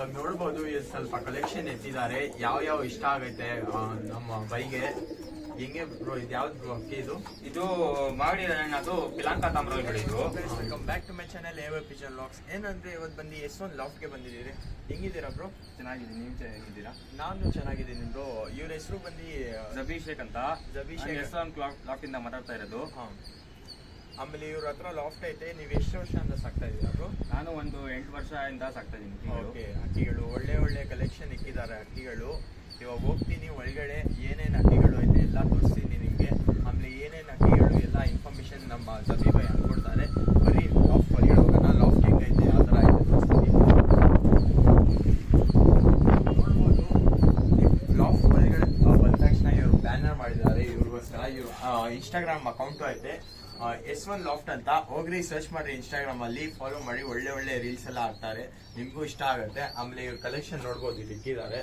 ಇವಾಗ ನೋಡ್ಬೋದು ಸ್ವಲ್ಪ ಕಲೆಕ್ಷನ್ ಎತ್ತಿದ್ದಾರೆ. ಯಾವ ಇಷ್ಟ ಆಗೈತೆ ನಮ್ಮ ಬೈಗೆ. ಹೆಂಗೆ ಬ್ರೋ ಇದು ಯಾವ್ದು ಬ್ರೋ ಅಕ್ಕಿ ಇದು ಮಾಗಡಿ ಅದು ಪಿಲಾಂಕ ತಾಮ್ರ ಬೆಳೆದು. Welcome back to my channel ever pigeon lofts. ಏನಂದ್ರೆ ಇವತ್ತು ಬಂದು S1 ಲಾಫ್ಟ್ಗೆ ಬಂದಿದ್ದೀರಿ. ಹೆಂಗಿದ್ದೀರಾ ಬ್ರೋ? ಚೆನ್ನಾಗಿದ್ದೀನಿ, ನೀವು ಹೇಗಿದ್ದೀರಾ? ನಾನು ಚೆನ್ನಾಗಿದ್ದೀನಿ ಬ್ರೋ. ಇವ್ರ ಹೆಸರು ಬಂದು ಜಬೀಶೇಖ್ ಅಂತ. S1 ಲಾಫ್ಟ್ ಇಂದ ಮಾತಾಡ್ತಾ ಇರೋದು. ಆಮೇಲೆ ಇವ್ರ ಹತ್ರ ಲಾಫ್ಟ್ ಐತೆ. ನೀವು ಎಷ್ಟು ವರ್ಷದಿಂದ ಸಾಕ್ತಾ ಇದ್ದೀರಾ ಬ್ರೋ? ನಾನು ಒಂದು 8 ವರ್ಷದಿಂದ ಸಾಕ್ತಾ ಇದ್ದೀನಿ. ಓಕೆ, ಅಕ್ಕಿಗಳು ಒಳ್ಳೆ ಕಲೆಕ್ಷನ್ ಇಕ್ಕಿದ್ದಾರೆ ಅಕ್ಕಿಗಳು. ಇವಾಗ ಹೋಗ್ತೀನಿ ಒಳಗಡೆ, ಏನೇನು ಅಕ್ಕಿಗಳು ಐತೆ ಎಲ್ಲ ತೋರಿಸ್ತೀನಿ ನಿಮಗೆ. ಆಮೇಲೆ ಏನೇನು ಅಕ್ಕಿಗಳು ಎಲ್ಲ ಇನ್ಫಾರ್ಮೇಶನ್ ನಮ್ಮ ಜಬೀ ಭಾಯ್ ಅನ್ಕೊಡ್ತಾರೆ. ಬರೀ ಲಾಫ್ಟ್ ಒಳಗಡೆ ಹೋಗೋಣ. ಲಾಫ್ಟ್ ಹೆಂಗೈತೆ ಯಾವ ಥರ ಐತೆ ತೋರಿಸ್ತೀನಿ. ನೋಡ್ಬೋದು ಲಾಫ್ಟ್ ಒಳಗಡೆ ಬಂದ ತಕ್ಷಣ ಇವರು ಬ್ಯಾನರ್ ಮಾಡಿದ್ದಾರೆ ಇವ್ರಿಗೋಸ್ಕರ. ಇವ್ರು ಇನ್ಸ್ಟಾಗ್ರಾಮ್ ಅಕೌಂಟು ಐತೆ S1 ಲಾಫ್ಟ್ ಅಂತ. ಹೋಗ್ರಿ ಸರ್ಚ್ ಮಾಡ್ರಿ ಇನ್ಸ್ಟಾಗ್ರಾಮ್ ಅಲ್ಲಿ, ಫಾಲೋ ಮಾಡಿ. ಒಳ್ಳೆ ರೀಲ್ಸ್ ಎಲ್ಲ ಹಾಕ್ತಾರೆ, ನಿಮ್ಗೂ ಇಷ್ಟ ಆಗುತ್ತೆ. ಆಮೇಲೆ ಇವ್ರ ಕಲೆಕ್ಷನ್ ನೋಡ್ಬೋದು, ಇಲ್ಲಿ ಇಕ್ಕಿದ್ದಾರೆ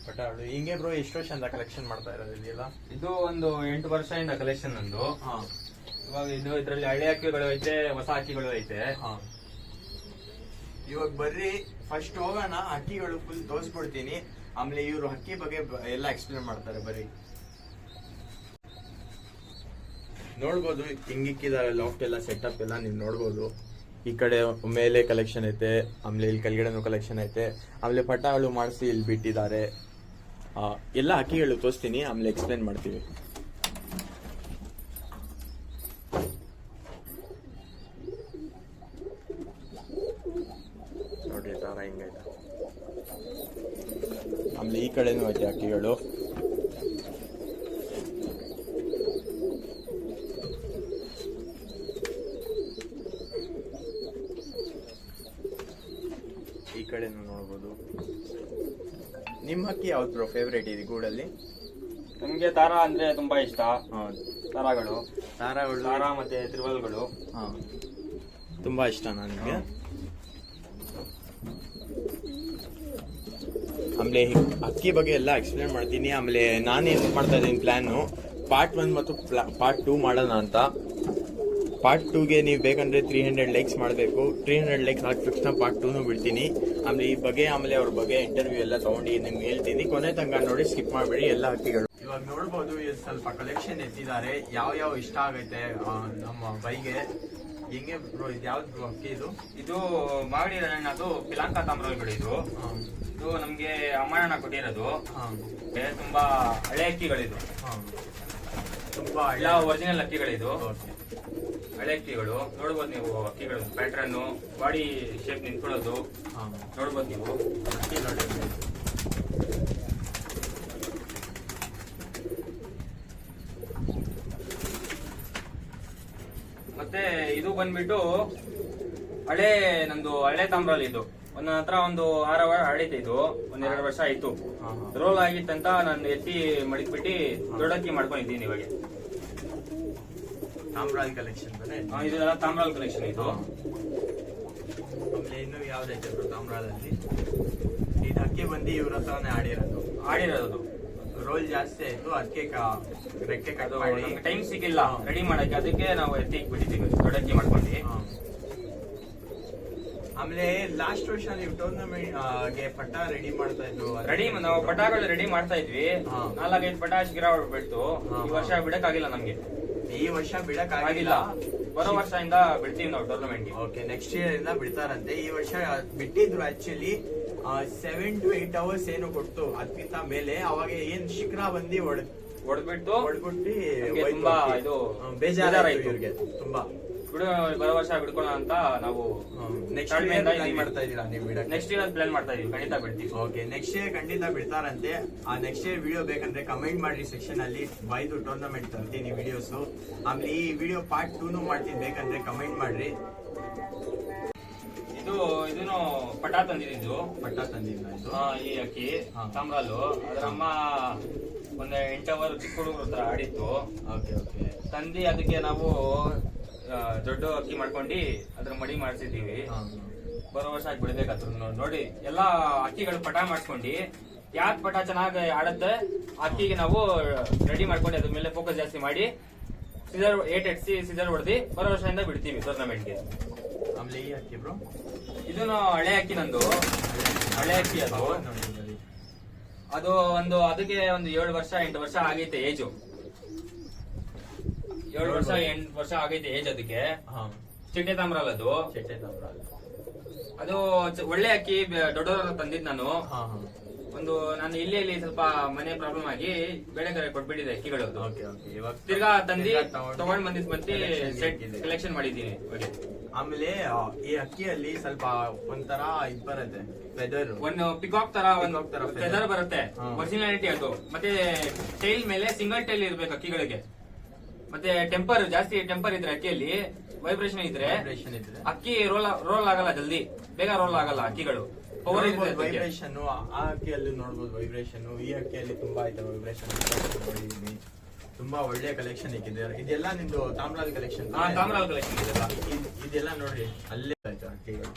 ಪಟಾಳು. ಹಿಂಗೆ ಬ್ರೋ ಎಷ್ಟು ವರ್ಷದಿಂದ ಕಲೆಕ್ಷನ್ ಮಾಡ್ತಾ ಇರೋದು ಇದೆಲ್ಲ? ಇದು ಒಂದು 8 ವರ್ಷದಿಂದ ಕಲೆಕ್ಷನ್ ನಂದು. ಇವಾಗ ಇದರಲ್ಲಿ ಹಳೆ ಅಕ್ಕಿಗಳು ಐತೆ, ಹೊಸ ಅಕ್ಕಿಗಳು ಐತೆ. ಇವಾಗ ಬರ್ರಿ ಫಸ್ಟ್ ಹೋಗೋಣ, ಅಕ್ಕಿಗಳು ಫುಲ್ ತೋರಿಸ್ಬಿಡ್ತೀನಿ. ಆಮೇಲೆ ಇವ್ರು ಅಕ್ಕಿ ಬಗ್ಗೆ ಎಲ್ಲ ಎಕ್ಸ್ಪ್ಲೇನ್ ಮಾಡ್ತಾರೆ. ಬರ್ರಿ ನೋಡ್ಬೋದು ಹಿಂಗಿಕ್ಕಿದ್ದಾರೆ ಲಾಫ್ಟ್ ಎಲ್ಲ, ಸೆಟಪ್ ಎಲ್ಲ ನೀವು ನೋಡ್ಬೋದು. ಈ ಕಡೆ ಮೇಲೆ ಕಲೆಕ್ಷನ್ ಐತೆ, ಆಮೇಲೆ ಇಲ್ಲಿ ಕೆಳಗಡೆನೂ ಕಲೆಕ್ಷನ್ ಐತೆ. ಆಮೇಲೆ ಪಟಾಗಳು ಮಾಡಿಸಿ ಇಲ್ಲಿ ಬಿಟ್ಟಿದ್ದಾರೆ. ಎಲ್ಲ ಅಕ್ಕಿಗಳು ತೋರಿಸ್ತೀನಿ, ಆಮೇಲೆ ಎಕ್ಸ್ಪ್ಲೇನ್ ಮಾಡ್ತೀವಿ. ನೋಡ್ರಿ ತರ ಹಿಂಗೈತೆ. ಆಮೇಲೆ ಈ ಕಡೆನೂ ಐತೆ ಅಕ್ಕಿಗಳು. ಈ ಕಡೆನೂ ನೋಡ್ಬೋದು. ನಿಮ್ಮ ಅಕ್ಕಿ ಯಾವ್ದು ಬ್ರೋ ಫೇವ್ರೇಟ್ ಇದೆ ಗೂಡಲ್ಲಿ? ನಮ್ಗೆ ತಾರ ಅಂದ್ರೆ ತುಂಬಾ ಇಷ್ಟ. ತಾರಾಗಳು ತಾರ ಮತ್ತೆ ತ್ರಿವಲ್ಗಳು ತುಂಬಾ ಇಷ್ಟ ನನಗೆ. ಆಮೇಲೆ ಅಕ್ಕಿ ಬಗ್ಗೆ ಎಲ್ಲ ಎಕ್ಸ್ಪ್ಲೇನ್ ಮಾಡ್ತೀನಿ. ಆಮೇಲೆ ನಾನೇನು ಮಾಡ್ತಾ ಇದ್ದೀನಿ ಪ್ಲಾನು, ಪಾರ್ಟ್ 1 ಮತ್ತು ಪಾರ್ಟ್ 2 ಮಾಡೋಣ ಅಂತ. ಪಾರ್ಟ್ 2ಗೆ ನೀವು ಬೇಕಂದ್ರೆ 300 ಲೈಕ್ಸ್ ಮಾಡಬೇಕು. 300 ಲೈಕ್ಸ್ ಆದ ತಕ್ಷಣ ಪಾರ್ಟ್ 2 ಬಿಡ್ತೀನಿ. ಆಮೇಲೆ ಈ ಬಗ್ಗೆ ಆಮೇಲೆ ಅವ್ರ ಬಗ್ಗೆ ಇಂಟರ್ವ್ಯೂ ಎಲ್ಲ ತಗೊಂಡು ನಿಮ್ಗೆ ಹೇಳ್ತೀನಿ. ಕೊನೆ ತನಕ ನೋಡಿ, ಸ್ಕಿಪ್ ಮಾಡಬೇಡಿ ಎಲ್ಲ ಅಕ್ಕಿಗಳು. ಇವಾಗ ನೋಡ್ಬೋದು ಸ್ವಲ್ಪ ಕಲೆಕ್ಷನ್ ಎತ್ತಿದ್ದಾರೆ. ಯಾವ ಇಷ್ಟ ಆಗೈತೆ ನಮ್ಮ ಬೈಗೆ. ಹೆಂಗೆ ಬ್ರೋ ಇದು ಯಾವ್ದು ಬ್ರೋ ಅಕ್ಕಿ ಇದು ಮಾಗಡಿ ಅದು ಪಿಲಾಂಕ ತಾಮ್ರ ಬೆಳೆದು. ಇದು ನಮ್ಗೆ ಅಮ್ಮಣ್ಣ ಕೊಟ್ಟಿರೋದು. ತುಂಬಾ ಹಳೆ ಅಕ್ಕಿಗಳಿದು, ತುಂಬಾ ಒರಿಜಿನಲ್ ಅಕ್ಕಿಗಳಿದು. ಹಳೆ ಅಕ್ಕಿಗಳು ನೋಡ್ಬೋದು ನೀವು. ಅಕ್ಕಿಗಳು ಪ್ಯಾಟ್ರನ್, ಬಾಡಿ ಶೇಪ್ ನಿಂತ್ಕೊಳ್ಳೋದು ನೋಡ್ಬೋದು ನೀವು. ಅಕ್ಕಿ ನೋಡಿ. ಮತ್ತೆ ಇದು ಬಂದ್ಬಿಟ್ಟು ನಂದು ಹಳೆ ತಾಮ್ರಲ್ಲಿ. ಇದು ನನ್ನ ಹತ್ರ ಒಂದು 6 ವರ್ಷ ಹಳೀತು. ಇದು 1-2 ವರ್ಷ ಆಯ್ತು. ರೋಲ್ ಆಗಿತ್ತಂತ ನಾನು ಎತ್ತಿ ಮಡಿಕ್ಬಿಟ್ಟು ದೊಡ್ಡಕ್ಕಿ ಮಾಡ್ಕೊಂಡಿದ್ದೀನಿ ಇವಾಗ. ತಾಮ್ರಾಲ್ ಕಲೆಕ್ಷನ್ ಇದೆಲ್ಲ ತಾಮ್ರಾಲ್ ಕಲೆಕ್ಷನ್ ಇದು. ಆಮೇಲೆ ಇನ್ನು ಯಾವ್ದೈತೆ ತಾಮ್ರಾದಲ್ಲಿ? ಇದು ಅಕ್ಕಿ ಬಂದು ಇವ್ರ ಹತ್ರನೇ ಆಡಿರೋದು. ರೋಲ್ ಜಾಸ್ತಿ ಆಯ್ತು, ಅದಕ್ಕೆ ರೆಕ್ಕೆ ಟೈಮ್ ಸಿಕ್ಕಿಲ್ಲ ರೆಡಿ ಮಾಡಕ್ಕೆ, ಅದಕ್ಕೆ ನಾವು ಎತ್ತಿ ಬಿಟ್ಟಿದ್ದೀವಿ ದೊಡ್ಡಕ್ಕಿ ಮಾಡ್ಕೊಂಡು. ಆಮೇಲೆ ಲಾಸ್ಟ್ ವರ್ಷ ನೀವು ಟೂರ್ನಮೆಂಟ್ ಗೆ ಪಟ ರೆಡಿ ಮಾಡ್ತಾ ಇದ್ರು. ನಾವು ಪಟಾಗಳು ರೆಡಿ ಮಾಡ್ತಾ ಇದ್ವಿ. 4-5 ಪಟ ಗಿರ ಹೊಡ್ಬಿಟ್ಟು ಈ ವರ್ಷ ಬಿಡಕ್ಕಾಗಿಲ್ಲ ನಮ್ಗೆ. ಈ ವರ್ಷ ಬಿಡಕ್ಕಾಗಿಲ್ಲ, ಬರೋ ವರ್ಷದಿಂದ ಬಿಡ್ತೀವಿ ನಾವು ಟೂರ್ನಮೆಂಟ್. ಓಕೆ, ನೆಕ್ಸ್ಟ್ ಇಯರ್ ಇಂದ ಬಿಡ್ತಾರಂತೆ. ಈ ವರ್ಷ ಬಿಟ್ಟಿದ್ರು ಆಕ್ಚುಲಿ 7 to 8 ಅವರ್ಸ್ ಏನು ಕೊಡ್ತು, ಅದಕ್ಕಿಂತ ಮೇಲೆ. ಅವಾಗ ಏನ್ ಶಿಖರ ಬಂದು ಹೊಡ್ಬಿಟ್ಟು ತುಂಬಾ ಇದು ಬೇಜಾರಾಯ್ತು ಇವ್ರಿಗೆ ತುಂಬಾ. ಬರೋ ವರ್ಷ ಬಿಡ್ಕೊಳ್ಳೋಣ ಅಂತ ನಾವು ನೆಕ್ಸ್ಟ್ ಇಯರ್ ಮಾಡ್ತಾ ಇದೀರಾ ನೀವು? ನೆಕ್ಸ್ಟ್ ಇಯರ್ ಪ್ಲಾನ್ ಮಾಡ್ತಾ ಇದೀವಿ, ಖಂಡಿತ ಬಿಡ್ತೀವಿ. ಓಕೆ, ನೆಕ್ಸ್ಟ್ ಇಯರ್ ಖಂಡಿತ ಬಿಡ್ತಾರಂತೆ. ಆ ನೆಕ್ಸ್ಟ್ ಇಯರ್ ವಿಡಿಯೋ ಬೇಕಂದ್ರೆ ಕಮೆಂಟ್ ಮಾಡ್ರಿ ಸೆಕ್ಷನ್ ಅಲ್ಲಿ. ಬೈದು ಟೂರ್ನಮೆಂಟ್ ತರ್ತೀನಿ ವಿಡಿಯೋಸ್. ಆಮೇಲೆ ಈ ವಿಡಿಯೋ ಪಾರ್ಟ್ 2 ಮಾಡ್ತೀನಿ, ಬೇಕಂದ್ರೆ ಕಮೆಂಟ್ ಮಾಡ್ರಿ. ಇದನ್ನು ಪಟ ತಂದಿದ್ದು. ಈ ಅಕ್ಕಿ ತಾಮ್ರಾಲು ಅದ್ರ ಅಮ್ಮ ಒಂದು 8 ಅವರ್ ಚಿಕ್ಕ ಹುಡುಗರ ಹತ್ರ ಆಡಿತ್ತು. ತಂದಿ ಅದಕ್ಕೆ ನಾವು ದೊಡ್ಡ ಅಕ್ಕಿ ಮಾಡ್ಕೊಂಡು ಅದ್ರ ಮಡಿ ಮಾಡ್ಸಿದೀವಿ. ಬರೋ ವರ್ಷ ಬಿಡ್ಬೇಕಾದ್ರು ನೋಡಿ. ಎಲ್ಲಾ ಅಕ್ಕಿಗಳು ಪಟ ಮಾಡ್ಕೊಂಡು ಯಾವ್ದು ಪಟ ಚೆನ್ನಾಗಿ ಆಡತ್ತೆ ಅಕ್ಕಿಗೆ ನಾವು ರೆಡಿ ಮಾಡ್ಕೊಂಡು ಅದ್ರ ಮೇಲೆ ಫೋಕಸ್ ಜಾಸ್ತಿ ಮಾಡಿ ಸಿಜರ್ 8 ಸಿಜರ್ ಹೊಡೆದಿ ಬರೋ ವರ್ಷದಿಂದ ಬಿಡ್ತೀವಿ ಟೂರ್ನಮೆಂಟ್ಗೆ. ಆಮೇಲೆ ಈ ಅಕ್ಕಿ ಬ್ರೋ ಇದನ್ನು ಹಳೆ ಅಕ್ಕಿ ನಂದು, ಹಳೆ ಅಕ್ಕಿ ಅದು. ಅದು ಅದಕ್ಕೆ ಒಂದು 7 ವರ್ಷ 8 ವರ್ಷ ಆಗೈತೆ ಏಜು. 7 ವರ್ಷ 8 ವರ್ಷ ಆಗೈತೆ ಏಜ್ ಅದಕ್ಕೆ. ಚಿಟ್ಟೆ ತಾಮ್ರಲ್ ಅದು. ಚಿಟ್ಟೆ ತಾಮ್ರಲ್ ಅದು ಒಳ್ಳೆ ಅಕ್ಕಿ, ದೊಡ್ಡವ್ರ ತಂದಿದ್ ನಾನು. ನಾನು ಇಲ್ಲಿ ಸ್ವಲ್ಪ ಮನೆ ಪ್ರಾಬ್ಲಮ್ ಆಗಿ ಬೇರೆ ಕಡೆ ಕೊಟ್ಬಿಟ್ಟಿದೆ ಅಕ್ಕಿಗಳು. ತಿರ್ಗಾ ತಂದಿ ತಗೊಂಡ್ ಬಂದಿದ್ ಸೆಟ್ ಕಲೆಕ್ಷನ್ ಮಾಡಿದ್ದೀನಿ. ಆಮೇಲೆ ಈ ಅಕ್ಕಿಯಲ್ಲಿ ಸ್ವಲ್ಪ ಒಂಥರ ಇದ್ ಬರುತ್ತೆ, ಫೆದರ್, ಒಂದು ಪಿಕಾಕ್ ತರ ಒಂದು ಫೆದರ್ ಬರುತ್ತೆ, ಒರಿಜಿನಾಲಿಟಿ ಅದು. ಮತ್ತೆ ಟೈಲ್ ಮೇಲೆ ಸಿಂಗಲ್ ಟೈಲ್ ಇರ್ಬೇಕು ಅಕ್ಕಿಗಳಿಗೆ. ಮತ್ತೆ ಜಾಸ್ತಿ ಟೆಂಪರ್ ಇದ್ರೆ ಅಕ್ಕಿಯಲ್ಲಿ ವೈಬ್ರೇಷನ್ ಇದ್ರೆ ಅಕ್ಕಿ ರೋಲ್ ಆಗಲ್ಲ, ಜಲ್ದಿ ಬೇಗ ರೋಲ್ ಆಗಲ್ಲ ಅಕ್ಕಿಗಳು. ಪವರ್ ವೈಬ್ರೇಷನ್ ಆ ಅಕ್ಕಿಯಲ್ಲಿ ನೋಡ್ಬೋದು ವೈಬ್ರೇಷನ್. ಈ ಅಕ್ಕಿಯಲ್ಲಿ ತುಂಬಾ ಆಯ್ತು ವೈಬ್ರೇಷನ್. ನೋಡಿದೀನಿ, ತುಂಬಾ ಒಳ್ಳೆ ಕಲೆಕ್ಷನ್ ಇಕ್ಕಿದೆ. ಇದೆಲ್ಲ ನಿಮ್ದು ತಾಮ್ರಾಲ್ ಕಲೆಕ್ಷನ್? ತಾಮ್ರಾಲ್ ಕಲೆಕ್ಷನ್ ಇದೆಲ್ಲ ನೋಡ್ರಿ ಅಲ್ಲೇ ಆಯ್ತು ಅಕ್ಕಿಗಳು.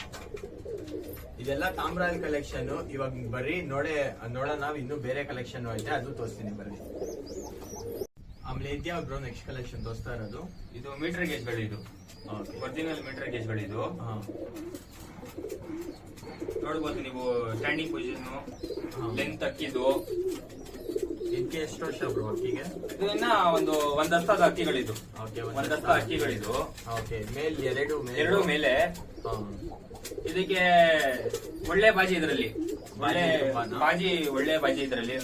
ಇದೆಲ್ಲ ತಾಮ್ರಾಲ್ ಕಲೆಕ್ಷನ್. ಇವಾಗ ಬರ್ರಿ ನೋಡೋಣ, ಇನ್ನು ಬೇರೆ ಕಲೆಕ್ಷನ್ ಐತೆ, ಅದು ತೋರಿಸ್ತೀನಿ ಬರ್ರಿ. ಆಮೇಲೆ ಇದ್ಯಾವ ಬ್ರೋ ನೆಕ್ಸ್ಟ್ ಕಲೆಕ್ಷನ್ ತೋರಿಸ್ತಾ ಇರೋದು? ಇದು ಮೀಟರ್ ಗೇಜ್ಗಳು, ಇದು ಒರಿಜಿನಲ್ ಮೀಟರ್ ಗೇಜ್ಗಳಿದು. ನೋಡ್ಬೋದು ನೀವು, ಸ್ಟ್ಯಾಂಡಿಂಗ್ ಪೊಸಿಷನ್, ಲೆಂತ್ ಅಕ್ಕಿದು. ಇದಕ್ಕೆ ಎಷ್ಟು ವರ್ಷ ಬ್ರೋ ಅಕ್ಕಿಗೆ? ಇದು ಇನ್ನ ಒಂದ್ ಹಸ್ತದ ಅಕ್ಕಿಗಳಿದು. ಒಂದ್ ಹಸ್ತ ಅಕ್ಕಿಗಳಿದು. ಎರಡು ಮೇಲೆ. ಇದಕ್ಕೆ ಒಳ್ಳೆ ಬಾಜಿ ಇದರಲ್ಲಿ, ಒಳ್ಳೆ ಬಾಜಿ ಇದರಲ್ಲಿ.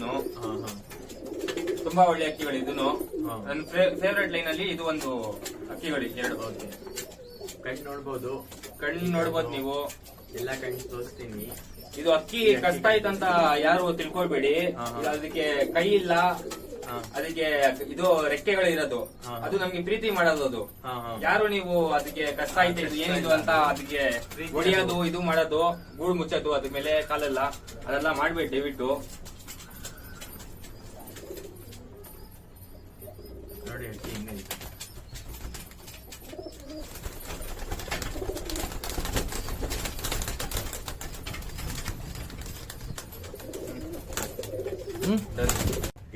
ತುಂಬಾ ಒಳ್ಳೆ ಅಕ್ಕಿಗಳಿದು. ನನ್ನ ಫೇವ್ರೆಟ್ ಲೈನ್ ಅಲ್ಲಿ ಇದು ಒಂದು ಅಕ್ಕಿಗಳು ಎರಡು. ಕಣ್ಣು ನೋಡ್ಬೋದು ನೀವು, ಎಲ್ಲ ಕಣ್ಣು ತೋರಿಸ್ತೀನಿ. ಇದು ಅಕ್ಕಿ ಕಷ್ಟ ಆಯ್ತಂತ ಯಾರು ತಿಳ್ಕೊಳ್ಬೇಡಿ. ಅದಕ್ಕೆ ಕೈ ಇಲ್ಲ, ಅದಕ್ಕೆ ಇದು ರೆಕ್ಕೆಗಳು ಇರೋದು. ಅದು ನಮ್ಗೆ ಪ್ರೀತಿ ಮಾಡೋದು. ಅದು ಯಾರು ನೀವು ಅದಕ್ಕೆ ಕಷ್ಟ ಆಯ್ತು ಇದು ಏನಿದು ಅಂತ ಅದಕ್ಕೆ ಹೊಡಿಯೋದು, ಇದು ಮಾಡೋದು, ಗೂಡು ಮುಚ್ಚೋದು ಅದ್ರ ಮೇಲೆ ಕಾಲೆಲ್ಲ, ಅದೆಲ್ಲ ಮಾಡ್ಬೇಡಿ ದಯವಿಟ್ಟು. ನೋಡಿ ಅಕ್ಕಿ ಹಿಂಗೆ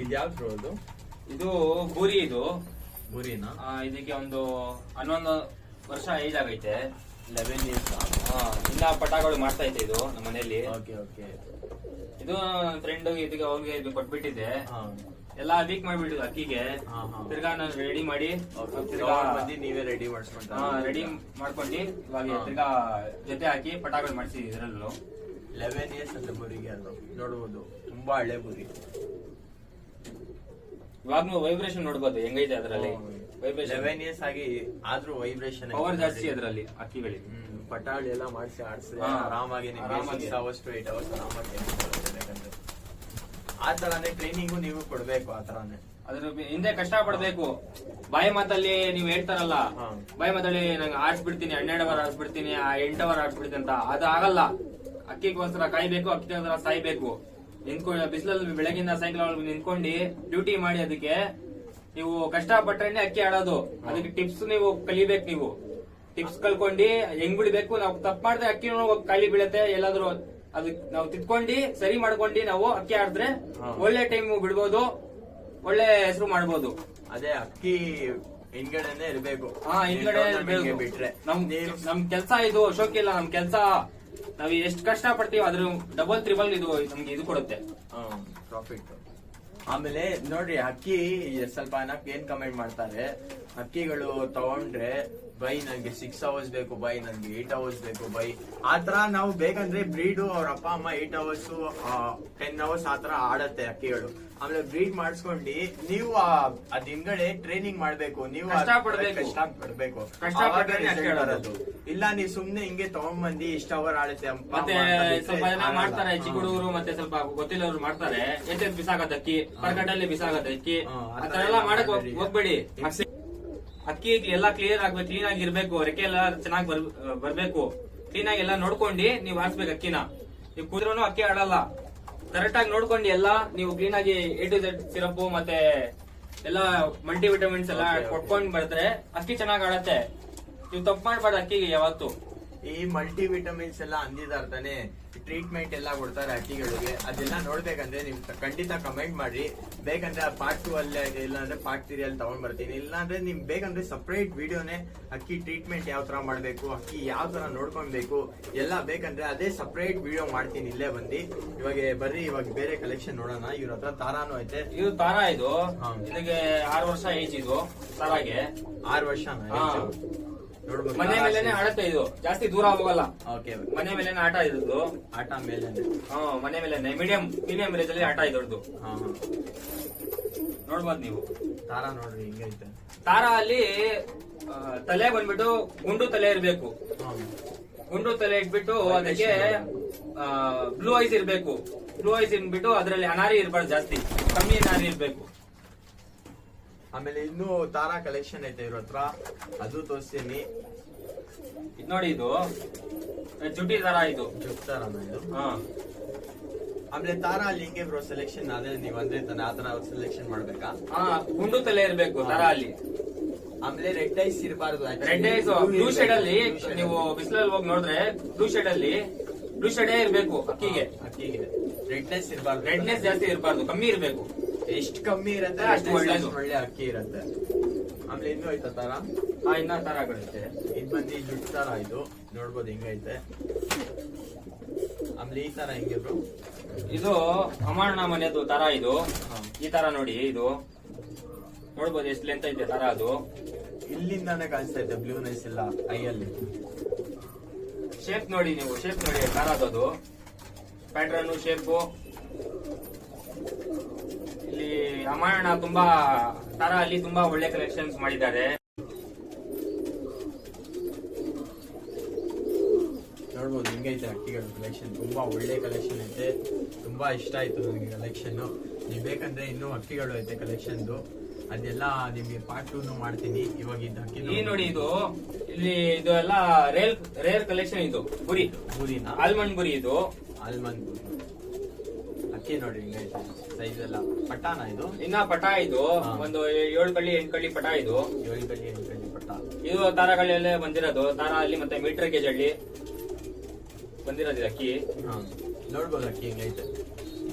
ಇದ್ಯಾವ್ದು ಬ್ರೋ? ಇದು ಬೂರಿ. ಇದು ಬೂರಿನಾ? ಇದಕ್ಕೆ 11 ವರ್ಷ ಏಜ್ ಆಗೈತೆ. 11 years. ಇನ್ನ ಪಟಾಗಳು ಮಾಡ್ತಾ ಇದ್ದೆ ಇದು ನಮ್ಮ ಮನೆಯಲ್ಲಿ. ಇದು ನನ್ನ ಫ್ರೆಂಡ್ ಇದಕ್ಕೆ ಅವ್ರಿಗೆ ಇದು ಕೊಟ್ಬಿಟ್ಟಿದ್ದೆ. ಎಲ್ಲ ವೀಕ್ ಮಾಡ್ಬಿಟ್ಟಿದ್ದು ಅಕ್ಕಿಗೆ. ತಿರ್ಗಾ ನಾನು ರೆಡಿ ಮಾಡಿ ನೀವೇ ರೆಡಿ ಮಾಡ್ಕೊಂಡು ಇವಾಗ ತಿರ್ಗಾ ಜೊತೆ ಹಾಕಿ ಪಟಾಗಳು ಮಾಡಿಸಿ ಇದ್ರಲ್ಲೂ. 11 years ಅಂತ ಬೂರಿಗೆ. ಅದು ನೋಡ್ಬೋದು, ತುಂಬಾ ಹಳೆ ಬೂರಿ. ಇವಾಗ್ನು ವೈಬ್ರೇಷನ್ ನೋಡ್ಬೋದು ಹೆಂಗೈತೆ ಅದರಲ್ಲಿ. 11 years ಆಗಿ ಆದ್ರೂ ವೈಬ್ರೇಷನ್ ಪವರ್ ಜಾಸ್ತಿ ಅದರಲ್ಲಿ ಅಕ್ಕಿಗಳಿಗೆ. ಪಟಾಳಿ ಎಲ್ಲ ಮಾಡಿಸಿ ಆಡಿಸಿದ್ರೆ ಆರಾಮಾಗಿ 6 hours to 8 hours ಆರಾಮಾಗಿ. ಆ ತರಾನೇ ಟ್ರೈನಿಂಗು ನೀವು ಕೊಡ್ಬೇಕು. ಆ ತರಾನೇ ಅದ್ರ ಹಿಂದೆ ಕಷ್ಟ ಪಡ್ಬೇಕು. ಬಾಯಿ ಮಾತಲ್ಲಿ ನೀವು ಹೇಳ್ತಾರಲ್ಲ, ಬಾಯಿ ಮಾತಲ್ಲಿ ನಂಗೆ ಆಡ್ಸ್ಬಿಡ್ತೀನಿ, 12 hour ಆಡ್ಸ್ಬಿಡ್ತೀನಿ, 8 hour ಆಡ್ಸ್ಬಿಡ್ತೀನಿ ಅಂತ. ಅದು ಆಗಲ್ಲ. ಅಕ್ಕಿಗೋಸ್ಕರ ಕಾಯ್ಬೇಕು, ಅಕ್ಕಿಗೋಸ್ಕರ ಸಾಯ್ಬೇಕು. ಬಿಸಿಲಲ್ಲಿ ಬೆಳಗಿಂದ ಸಾಯಂಕಾಲ ನಿಂತ್ಕೊಂಡು ಡ್ಯೂಟಿ ಮಾಡಿ ಅದಕ್ಕೆ ನೀವು ಕಷ್ಟ ಪಟ್ರೇನೆ ಅಕ್ಕಿ ಆಡೋದು. ಅದಕ್ಕೆ ಟಿಪ್ಸ್ ನೀವು ಕಲಿಬೇಕು. ನೀವು ಟಿಪ್ಸ್ ಕಲ್ಕೊಂಡು ಹೆಂಗ್ ಬಿಡ್ಬೇಕು. ನಾವು ತಪ್ಪು ಮಾಡಿದ್ರೆ ಅಕ್ಕಿ ಕಾಲಿ ಬೀಳತ್ತೆ. ಎಲ್ಲಾದ್ರೂ ಅದಕ್ಕೆ ನಾವು ತಿದ್ಕೊಂಡು ಸರಿ ಮಾಡ್ಕೊಂಡು ನಾವು ಅಕ್ಕಿ ಆಡಿದ್ರೆ ಒಳ್ಳೆ ಟೈಮ್ ಬಿಡ್ಬೋದು, ಒಳ್ಳೆ ಹೆಸರು ಮಾಡ್ಬೋದು. ಅದೇ ಅಕ್ಕಿ ಹಿಂದ್ಗಡೆನೆ ಇರ್ಬೇಕು. ಹಿಂದ್ಗಡೆ ಬಿಟ್ರೆ ನಮ್ ಕೆಲ್ಸ ಇದು ಶೋಕಿಲ್ಲ. ನಮ್ ಕೆಲ್ಸ ನಾವ್ ಎಷ್ಟು ಕಷ್ಟ ಪಡ್ತೀವಿ ಅದ್ರ ಡಬಲ್ ತ್ರಿಬಲ್ ಇದು ನಮ್ಗೆ ಇದು ಕೊಡುತ್ತೆ ಪ್ರಾಫಿಟ್. ಆಮೇಲೆ ನೋಡ್ರಿ ಅಕ್ಕಿ ಸ್ವಲ್ಪ ಏನ್ ಕಮೆಂಟ್ ಮಾಡ್ತಾರೆ, ಅಕ್ಕಿಗಳು ತಗೊಂಡ್ರೆ ಬೈ ನನ್ಗೆ 6 hours ಬೇಕು, ಬೈ ನನ್ಗೆ 8 hours ಬೇಕು, ಬೈ ಆತರ ನಾವು ಬೇಕಂದ್ರೆ ಬ್ರೀಡು ಅವ್ರ ಅಪ್ಪ ಅಮ್ಮ 8 hours 10 hours ಆತರ ಆಡತ್ತೆ ಅಕ್ಕಿಗಳು. ಆಮೇಲೆ ಬ್ರೀಡ್ ಮಾಡಿಸ್ಕೊಂಡು ನೀವು ಅದ್ ಹಿಂಗಡೆ ಟ್ರೈನಿಂಗ್ ಮಾಡ್ಬೇಕು. ನೀವು ಕಷ್ಟ ಪಡ್ಬೇಕು. ಇಲ್ಲ ನೀವು ಸುಮ್ನೆ ಹಿಂಗೆ ತಗೊಂಡ್ಬಂದಿ ಇಷ್ಟ ಅವರ್ ಆಡುತ್ತೆ. ಮತ್ತೆ ಸ್ವಲ್ಪ ಜನ ಮಾಡ್ತಾರೆ, ಚಿಕ್ಕ ಹುಡುಗರು ಮತ್ತೆ ಸ್ವಲ್ಪ ಗೊತ್ತಿಲ್ಲವ್ರು ಮಾಡ್ತಾರೆ. ಎಷ್ಟೆದ್ ಬಿಸಾಗತ್ತೆ ಅಕ್ಕಿ, ಪರ್ಕಟಲ್ಲಿ ಬಿಸಾಗತ್ತೆ ಅಕ್ಕಿ. ಆತರ ಎಲ್ಲ ಮಾಡಕ್ ಹೋಗ್ಬೇಡಿ. ಅಕ್ಕಿ ಎಲ್ಲ ಕ್ಲಿಯರ್ ಆಗ್ಬೇಕು, ಕ್ಲೀನ್ ಆಗಿ ಇರ್ಬೇಕು, ರೆಕ್ಕೆ ಎಲ್ಲ ಚೆನ್ನಾಗಿ ಬರ್ಬೇಕು. ಕ್ಲೀನ್ ಆಗಿ ಎಲ್ಲ ನೋಡ್ಕೊಂಡು ನೀವು ಆಡ್ಸ್ಬೇಕು ಅಕ್ಕಿನ. ನೀವು ಕುದ್ರೂ ಅಕ್ಕಿ ಆಡಲ್ಲ. ಕರೆಕ್ಟ್ ಆಗಿ ನೋಡ್ಕೊಂಡು ಎಲ್ಲ ನೀವು ಕ್ಲೀನ್ ಆಗಿ A to Z ಸಿರಪ್ ಮತ್ತೆ ಎಲ್ಲ ಮಲ್ಟಿ ವಿಟಮಿನ್ಸ್ ಎಲ್ಲ ಕೊಟ್ಕೊಂಡ್ ಬರ್ತಾರೆ ಅಕ್ಕಿ ಚೆನ್ನಾಗ್ ಆಡತ್ತೆ. ನೀವು ತಪ್ಪು ಮಾಡ್ಬಾರ್ದು ಅಕ್ಕಿಗೆ ಯಾವತ್ತು. ಈ ಮಲ್ಟಿ ವಿಟಮಿನ್ಸ್ ಎಲ್ಲ ಅಂದಿದ್ದಾರೆ ತಾನೆ, ಟ್ರೀಟ್ಮೆಂಟ್ ಎಲ್ಲ ಕೊಡ್ತಾರೆ ಹಕ್ಕಿಗಳಿಗೆ. ಅದೆಲ್ಲ ನೋಡ್ಬೇಕಂದ್ರೆ ನೀವು ಖಂಡಿತ ಕಮೆಂಟ್ ಮಾಡಿ. ಬೇಕಂದ್ರೆ ಪಾರ್ಟ್ 2 ಅಲ್ಲಿ ಇಲ್ಲ ಅಂದ್ರೆ ಪಾರ್ಟ್ 3 ಅಲ್ಲಿ ತಗೊಂಡ್ ಬರ್ತೀನಿ. ಇಲ್ಲ ಅಂದ್ರೆ ನಿಮ್ಗೆ ಬೇಕಂದ್ರೆ ಸಪರೇಟ್ ವಿಡಿಯೋನೇ ಅಕ್ಕಿ ಟ್ರೀಟ್ಮೆಂಟ್ ಯಾವ ತರ ಮಾಡ್ಬೇಕು, ಅಕ್ಕಿ ಯಾವ ತರ ನೋಡ್ಕೊಳ್ಬೇಕು ಎಲ್ಲ ಬೇಕಂದ್ರೆ ಅದೇ ಸಪರೇಟ್ ವಿಡಿಯೋ ಮಾಡ್ತೀನಿ. ಇಲ್ಲೇ ಬಂದು ಇವಾಗ ಬರ್ರಿ, ಇವಾಗ ಬೇರೆ ಕಲೆಕ್ಷನ್ ನೋಡೋಣ. ಇವ್ರ ಹತ್ರ ತಾರಾನು ಐತೆ. ಇದು ತಾರಾ, ಇದು ಹಾ. ಇದಕ್ಕೆ 6 ವರ್ಷ ಏಜ್. ಇದು ತಾರಾಗೆ 6 ವರ್ಷ ನೋಡ್ಬೋದು. ಮನೆ ಮೇಲೆನೆ ಆಡತ್ತೆ. ಇದು ಜಾಸ್ತಿ ದೂರ ಹೋಗಲ್ಲ. ಓಕೆ, ಮನೆ ಮೇಲೆನೆ ಆಟ ಇರೋದು. ಆಟ ಮೇಲೆ ಮನೆ ಮೇಲೆನೆ ಮೀಡಿಯಂ ರೇಂಜ್ ಅಲ್ಲಿ ಆಟ ಇದ್ದೊಡ್ದು. ನೋಡ್ಬೋದು ನೀವು. ತಾರಾ ನೋಡ್ರಿ ಹಿಂಗೈತೆ. ತಾರಾ ಅಲ್ಲಿ ತಲೆ ಬಂದ್ಬಿಟ್ಟು ಗುಂಡು ತಲೆ ಇರ್ಬೇಕು. ಗುಂಡು ತಲೆ ಇಟ್ಬಿಟ್ಟು ಅದಕ್ಕೆ ಬ್ಲೂ ಐಸ್ ಇರ್ಬೇಕು. ಬ್ಲೂ ಐಸ್ ಇಟ್ಬಿಟ್ಟು ಅದ್ರಲ್ಲಿ ಅನಾರಿ ಇರ್ಬಾರ್ದು, ಜಾಸ್ತಿ ಕಮ್ಮಿ ಅನಾರಿ ಇರ್ಬೇಕು. ಆಮೇಲೆ ಇನ್ನು ತಾರಾ ಕಲೆಕ್ಷನ್ ಐತೆ ಇವ್ರ ಹತ್ರ, ಅದು ತೋರಿಸ್ತೀನಿ. ಇದು ನೋಡಿ, ಇದು ಜುಟಿ ತರ. ಇದು ಜುಟ್ ತಾರಾನ ಇದು. ಹಾ. ಆಮೇಲೆ ತಾರಾ ಅಲ್ಲಿ ಹಿಂಗೆ ಬ್ರೋ ಸೆಲೆಕ್ಷನ್ ಅದೇ ನೀವ್ ಅಂದ್ರೆ ತಾನೆ ಆತರ ಸೆಲೆಕ್ಷನ್ ಮಾಡ್ಬೇಕಾ? ಗುಂಡು ತಲೆ ಇರ್ಬೇಕು ತಾರಾ ಅಲ್ಲಿ. ಆಮೇಲೆ ರೆಡ್ ಐಸ್ ಇರಬಾರ್ದು. ರೆಡ್ ಐಸ್ ಬ್ಲೂ ಶೇಡ್ ಅಲ್ಲಿ ನೀವು ಬಿಸಿಲಲ್ಲಿ ಹೋಗಿ ನೋಡಿದ್ರೆ ಬ್ಲೂ ಶೇಡ್ ಅಲ್ಲಿ ಬ್ಲೂ ಶೇಡೇ ಇರ್ಬೇಕು ಅಕ್ಕಿಗೆ. ರೆಡ್ ಐಸ್ ಇರಬಾರ್ದು. ರೆಡ್ನೆಸ್ ಜಾಸ್ತಿ ಇರಬಾರ್ದು, ಕಮ್ಮಿ ಇರ್ಬೇಕು. ಎಷ್ಟು ಕಮ್ಮಿ ಇರತ್ತೆ ಅಷ್ಟು ಒಳ್ಳೇದು. ಒಳ್ಳೆ ಅಕ್ಕಿ ಇರತ್ತೆ. ಆಮೇಲೆ ಇನ್ನೂ ಐತ ತಾರಾ. ಇನ್ನ ತಾರಾಗಳಿರುತ್ತೆ. ಇದು ಬಂದು ಜುಟ್ ತಾರಾ. ಇದು ನೋಡ್ಬೋದು ಹಿಂಗೈತೆ. ಆಮೇಲೆ ಈ ತರ ಹಿಂಗೆ ಬ್ರೋ, ಇದು ಅಮರಣ ಮನೆದು ತರ. ಇದು ಈ ತರ ನೋಡಿ, ಇದು ನೋಡ್ಬೋದು ಎಷ್ಟು ಲೆಂತ್ ಐತೆ ತರ. ಅದು ಇಲ್ಲಿಂದಾನೆ ಕಾಣಿಸ್ತಾ ಐತೆ ಬ್ಲೂನೆಸ್ ಎಲ್ಲ ಕೈಯಲ್ಲಿ. ಶೇಪ್ ನೋಡಿ ನೀವು, ಶೇಪ್ ನೋಡಿ ತಾರದು. ಪ್ಯಾಟ್ರನ್ ಶೇಪು ಇಲ್ಲಿ ಅಮರಣ ತುಂಬಾ ತರ ಅಲ್ಲಿ ತುಂಬಾ ಒಳ್ಳೆ ಕಲೆಕ್ಷನ್ಸ್ ಮಾಡಿದ್ದಾರೆ. ನೋಡ್ಬೋದು ಹಿಂಗೈತೆ ಅಕ್ಕಿಗಳ ಕಲೆಕ್ಷನ್. ತುಂಬಾ ಒಳ್ಳೆ ಕಲೆಕ್ಷನ್ ಐತೆ. ತುಂಬಾ ಇಷ್ಟ ಆಯ್ತು ನನಗೆ ಕಲೆಕ್ಷನ್. ನೀವು ಬೇಕಂದ್ರೆ ಇನ್ನೂ ಅಕ್ಕಿಗಳು ಐತೆ ಕಲೆಕ್ಷನ್ದು. ಅದೆಲ್ಲ ನಿಮ್ಗೆ ಪಾರ್ಟ್ 2 ಮಾಡ್ತೀನಿ. ಇವಾಗ ಇದು ಅಕ್ಕಿ ಈ ನೋಡಿ, ಇದು ಇಲ್ಲಿ ಇದು ಎಲ್ಲ ರೇರ್ ಕಲೆಕ್ಷನ್. ಇದು ಬುರಿ ಬೂರಿನ ಆಲ್ಮಂಡ್ ಬುರಿ. ಇದು ಆಲ್ಮಂಡ್ ಅಕ್ಕಿ ನೋಡಿ ಹಿಂಗೈತೆ ಸೈಜ್ ಎಲ್ಲ. ಪಟಾನ ಇದು ಇನ್ನ ಪಟ. ಇದು ಒಂದು 7 ಕಳ್ಳಿ 8 ಕಳ್ಳಿ ಪಟ. ಇದು 7 ಕಳ್ಳಿ 8 ಕಳ್ಳಿ ಪಟ. ಇದು ತಾರಾಗಳಲ್ಲೇ ಬಂದಿರೋದು. ತಾರಾ ಅಲ್ಲಿ ಮತ್ತೆ ಮೀಟರ್ ಗೇಜ್ ಅಲ್ಲಿ ಬಂದಿರೋದು ಅಕ್ಕಿ. ನೋಡ್ಬೋದು ಅಕ್ಕಿ ಹಿಂಗೈತೆ.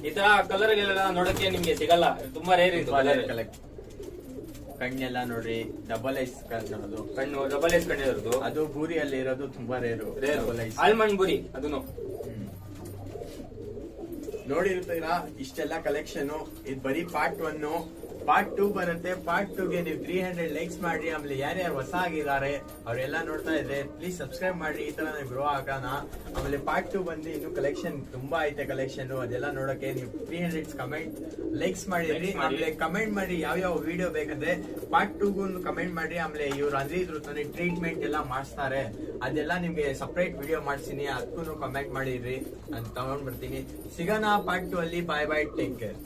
ಈ ತರ ಕಲರ್ ಗೆಲ್ಲ ನೋಡಕ್ಕೆ ನಿಮ್ಗೆ ಸಿಗಲ್ಲ, ತುಂಬಾ ರೇರ್. ಇದು ಕಲೆಕ್ಟ್. ಕಣ್ಣೆಲ್ಲ ನೋಡ್ರಿ, ಡಬಲ್ ಐಸ್ ನೋಡೋದು. ಕಣ್ಣು ಡಬಲ್ ಐಸ್ ಕಣ್ಣಿರೋದು. ಅದು ಬೂರಿಯಲ್ಲಿ ಇರೋದು ತುಂಬಾ ರೇರು. ಡಬಲ್ ಐಸ್ ಆಲ್ಮಂಡ್ ಬುರಿ ಅದನ್ನು ನೋಡಿರ್ತೀರಾ. ಇಷ್ಟೆಲ್ಲ ಕಲೆಕ್ಷನ್. ಇದು ಬರೀ ಪಾರ್ಟ್ 1. ಪಾರ್ಟ್ 2 ಬರುತ್ತೆ. ಪಾರ್ಟ್ 2ಗೆ ನೀವು 300 ಲೈಕ್ಸ್ ಮಾಡಿ. ಆಮೇಲೆ ಯಾರ್ಯಾರು ಹೊಸ ಆಗಿದ್ದಾರೆ ಅವರೆಲ್ಲ ನೋಡ್ತಾ ಇದ್ರೆ ಪ್ಲೀಸ್ ಸಬ್ಸ್ಕ್ರೈಬ್ ಮಾಡಿ. ಈ ತರ ಗ್ರೋ ಆಗೋಣ. ಆಮೇಲೆ ಪಾರ್ಟ್ 2 ಬಂದು ಇನ್ನು ಕಲೆಕ್ಷನ್ ತುಂಬಾ ಐತೆ ಕಲೆಕ್ಷನ್. ಅದೆಲ್ಲ ನೋಡಕ್ಕೆ ನೀವು 300 ಕಮೆಂಟ್ ಲೈಕ್ಸ್ ಮಾಡಿದ್ರಿ. ಆಮೇಲೆ ಕಮೆಂಟ್ ಮಾಡಿ ಯಾವ ವಿಡಿಯೋ ಬೇಕಂದ್ರೆ ಪಾರ್ಟ್ 2ಗೂ ಕಮೆಂಟ್ ಮಾಡಿ. ಆಮೇಲೆ ಇವ್ರು ಅಂದಿದ್ರು ತಾನೆ ಟ್ರೀಟ್ಮೆಂಟ್ ಎಲ್ಲ ಮಾಡಿಸ್ತಾರೆ, ಅದೆಲ್ಲ ನಿಮ್ಗೆ ಸಪರೇಟ್ ವಿಡಿಯೋ ಮಾಡ್ತೀನಿ. ಅದಕ್ಕೂ ಕಮೆಂಟ್ ಮಾಡಿದ್ರಿ, ನಾನು ತಗೊಂಡ್ ಬರ್ತೀನಿ. ಸಿಗೋಣ ಪಾರ್ಟ್ 2 ಅಲ್ಲಿ. ಬಾಯ್ ಬಾಯ್, ಟೇಕ್ ಕೇರ್.